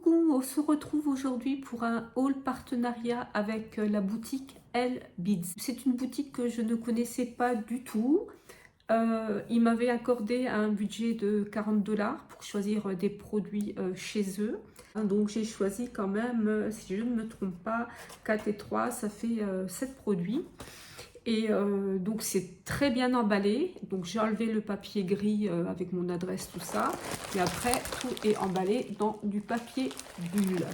Coucou, on se retrouve aujourd'hui pour un haul partenariat avec la boutique Elle Beads. C'est une boutique que je ne connaissais pas du tout. Ils m'avaient accordé un budget de 40 $ pour choisir des produits chez eux. Donc j'ai choisi quand même, si je ne me trompe pas, 4 et 3, ça fait 7 produits. Et donc c'est très bien emballé. Donc j'ai enlevé le papier gris avec mon adresse, tout ça. Et après, tout est emballé dans du papier bulle.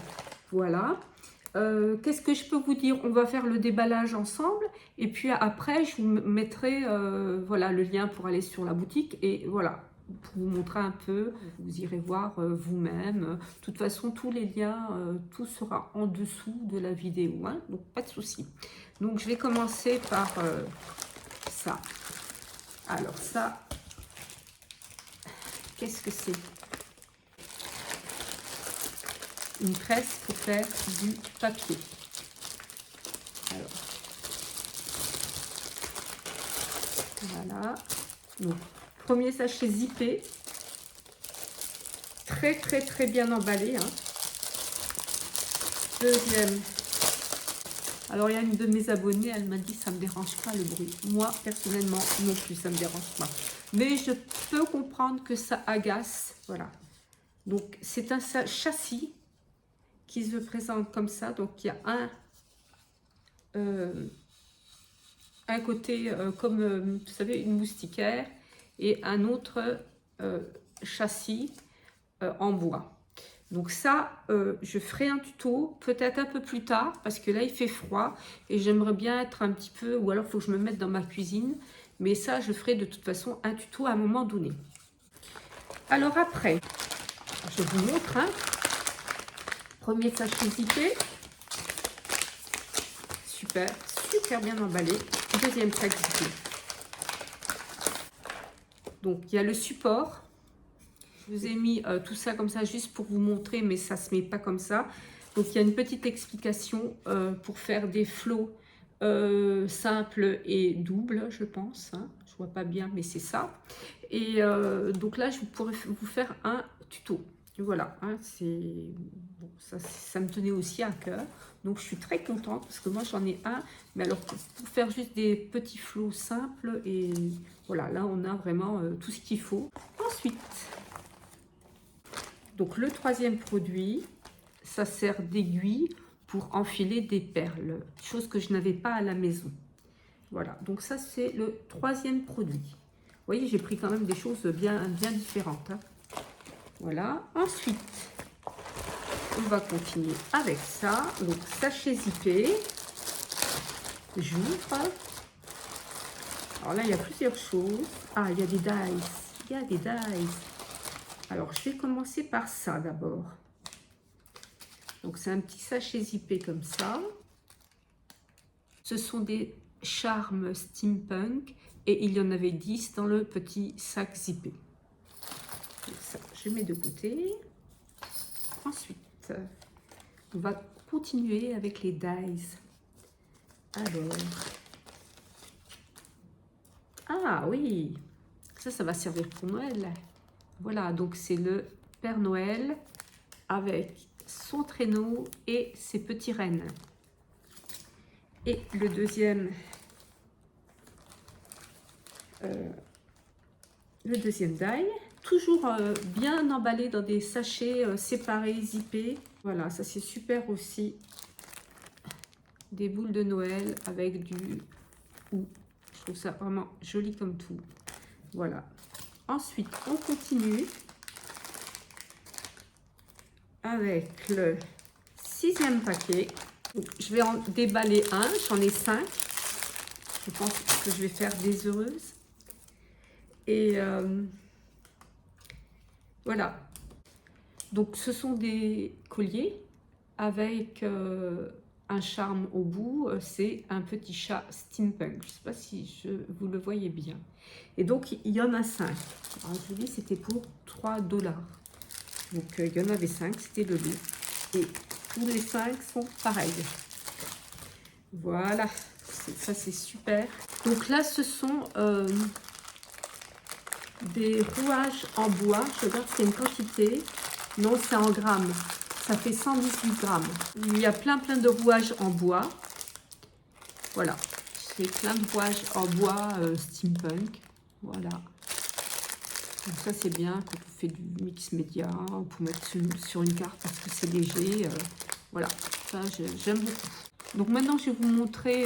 Voilà. Qu'est-ce que je peux vous dire? On va faire le déballage ensemble. Et puis après, je vous mettrai voilà, le lien pour aller sur la boutique. Et voilà, pour vous montrer un peu, vous irez voir vous-même. De toute façon, tous les liens, tout sera en dessous de la vidéo, hein, donc pas de souci. Donc je vais commencer par ça. Alors ça, qu'est-ce que c'est? Une presse pour faire du papier. Alors, voilà. Donc, premier sachet zippé. Très bien emballé, hein. Deuxième. Alors, il y a une de mes abonnées, elle m'a dit ça ne me dérange pas le bruit. Moi, personnellement, non plus, ça ne me dérange pas. Mais je peux comprendre que ça agace. Voilà. Donc, c'est un châssis qui se présente comme ça. Donc, il y a un côté comme, vous savez, une moustiquaire et un autre châssis en bois. Donc ça, je ferai un tuto peut-être un peu plus tard parce que là, il fait froid et j'aimerais bien être un petit peu, ou alors il faut que je me mette dans ma cuisine. Mais ça, je ferai de toute façon un tuto à un moment donné. Alors après, je vous montre, hein. Premier sachet zippé. Super bien emballé. Deuxième sac zippé. Donc, il y a le support. Je vous ai mis tout ça comme ça juste pour vous montrer, mais ça ne se met pas comme ça. Donc, il y a une petite explication pour faire des flots simples et doubles, je pense. Hein. Je ne vois pas bien, mais c'est ça. Et donc là, je pourrais vous faire un tuto. Voilà, hein, bon, ça me tenait aussi à cœur. Donc, je suis très contente parce que moi, j'en ai un. Mais alors, pour faire juste des petits flots simples. Et voilà, là, on a vraiment tout ce qu'il faut. Ensuite, donc le troisième produit, ça sert d'aiguille pour enfiler des perles. Chose que je n'avais pas à la maison. Voilà, donc ça, c'est le troisième produit. Vous voyez, j'ai pris quand même des choses bien différentes. Hein. Voilà, ensuite, on va continuer avec ça. Donc, sachet zippé. J'ouvre. Alors là, il y a plusieurs choses. Ah, il y a des dies. Il y a des dies. Alors, je vais commencer par ça d'abord. Donc, c'est un petit sachet zippé comme ça. Ce sont des charmes steampunk. Et il y en avait 10 dans le petit sac zippé. Donc ça, je mets de côté. Ensuite, on va continuer avec les dies. Alors, ah oui, ça va servir pour Noël. Voilà, donc c'est le Père Noël avec son traîneau et ses petits rennes. Et le deuxième die. Toujours bien emballé dans des sachets séparés, zippés. Voilà, ça c'est super aussi. Des boules de Noël avec du ou. Je trouve ça vraiment joli comme tout. Voilà. Ensuite, on continue avec le 6e paquet. Donc, je vais en déballer un. J'en ai 5. Je pense que je vais faire des heureuses. Et voilà, donc ce sont des colliers avec un charme au bout, c'est un petit chat steampunk, je ne sais pas si vous le voyez bien. Et donc il y en a 5, alors je vous dis c'était pour 3 $. Donc il y en avait 5, c'était le lot, et tous les 5 sont pareils. Voilà, ça c'est super. Donc là ce sont des rouages en bois. Je regarde, c'est une quantité. Non, c'est en grammes. Ça fait 118 grammes. Il y a plein de rouages en bois. Voilà. C'est plein de rouages en bois steampunk. Voilà. Donc ça c'est bien quand on fait du mix média, pour mettre sur une carte parce que c'est léger. Voilà, ça j'aime beaucoup. Donc maintenant je vais vous montrer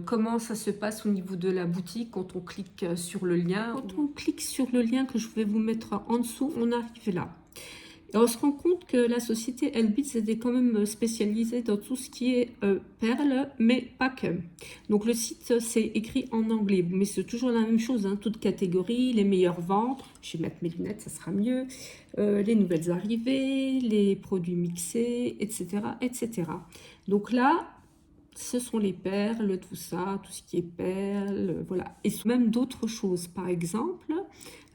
comment ça se passe au niveau de la boutique quand on clique sur le lien. Quand on clique sur le lien que je vais vous mettre en dessous, on arrive là. Et on se rend compte que la société Elbitz était quand même spécialisée dans tout ce qui est perles, mais pas que. Donc le site, c'est écrit en anglais, mais c'est toujours la même chose, hein, toute catégorie, les meilleures ventes. Je vais mettre mes lunettes, ça sera mieux. Les nouvelles arrivées, les produits mixés, etc., etc. Donc là, ce sont les perles, tout ça, tout ce qui est perles, voilà. Et même d'autres choses, par exemple,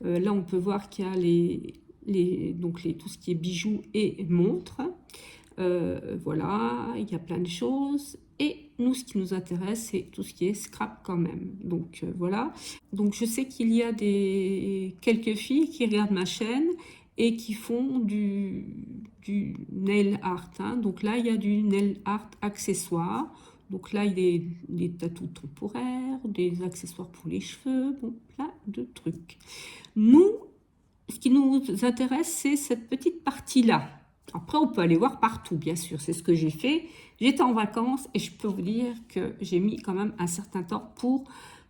là on peut voir qu'il y a tout ce qui est bijoux et montres. Voilà, il y a plein de choses. Et nous, ce qui nous intéresse, c'est tout ce qui est scrap quand même. Donc voilà. Donc je sais qu'il y a quelques filles qui regardent ma chaîne et qui font du nail art. Hein. Donc là, il y a du nail art accessoire. Donc là, il y a des tatous temporaires, des accessoires pour les cheveux, bon, plein de trucs. Nous, ce qui nous intéresse, c'est cette petite partie-là. Après, on peut aller voir partout, bien sûr. C'est ce que j'ai fait. J'étais en vacances et je peux vous dire que j'ai mis quand même un certain temps pour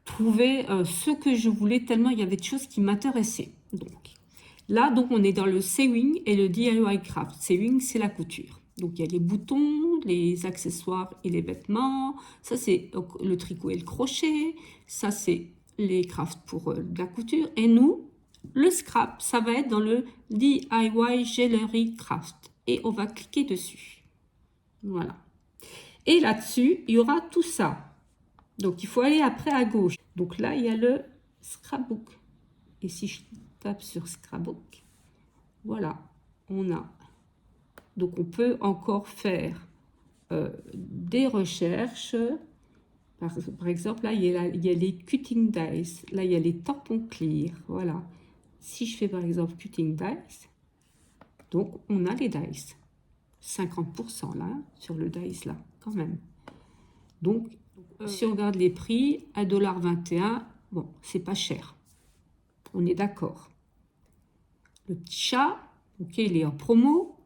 trouver ce que je voulais, tellement il y avait de choses qui m'intéressaient. Donc, on est dans le sewing et le DIY craft. Sewing, c'est la couture. Donc, il y a les boutons, les accessoires et les vêtements. Ça, c'est le tricot et le crochet. Ça, c'est les crafts pour de la couture. Et nous, le scrap, ça va être dans le DIY Jewelry Craft. Et on va cliquer dessus. Voilà. Et là-dessus, il y aura tout ça. Donc, il faut aller après à gauche. Donc là, il y a le scrapbook. Et si je tape sur scrapbook, voilà, on a. Donc, on peut encore faire des recherches. Par exemple, là, il y a les cutting dies. Là, il y a les tampons clear. Voilà. Si je fais par exemple cutting dies, donc on a les dies. 50% là, sur le dice là, quand même. Donc, si on regarde les prix, $1,21, bon, c'est pas cher. On est d'accord. Le petit chat, ok, il est en promo,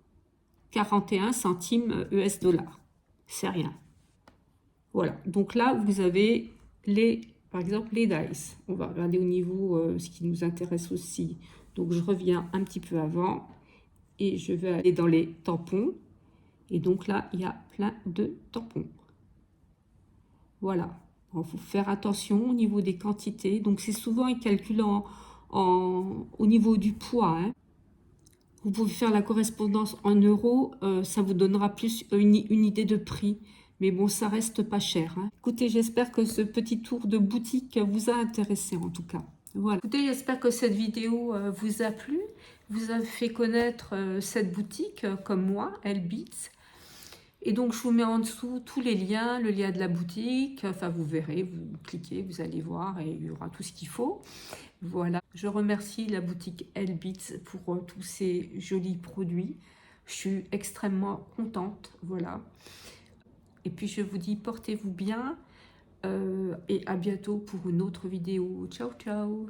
41 centimes US dollars. C'est rien. Voilà, donc là, vous avez par exemple, les dice. On va regarder au niveau ce qui nous intéresse aussi. Donc, je reviens un petit peu avant et je vais aller dans les tampons. Et donc là, il y a plein de tampons. Voilà. Il faut faire attention au niveau des quantités. Donc, c'est souvent ils calculent au niveau du poids. Hein. Vous pouvez faire la correspondance en euros. Ça vous donnera plus une idée de prix. Mais bon, ça reste pas cher. Hein. Écoutez, j'espère que ce petit tour de boutique vous a intéressé en tout cas. Voilà. Écoutez, j'espère que cette vidéo vous a plu. Vous a fait connaître cette boutique comme moi, Elbitz. Et donc, je vous mets en dessous tous les liens, le lien de la boutique. Enfin, vous verrez, vous cliquez, vous allez voir et il y aura tout ce qu'il faut. Voilà. Je remercie la boutique Elbitz pour tous ces jolis produits. Je suis extrêmement contente. Voilà. Et puis, je vous dis, portez-vous bien et à bientôt pour une autre vidéo. Ciao, ciao!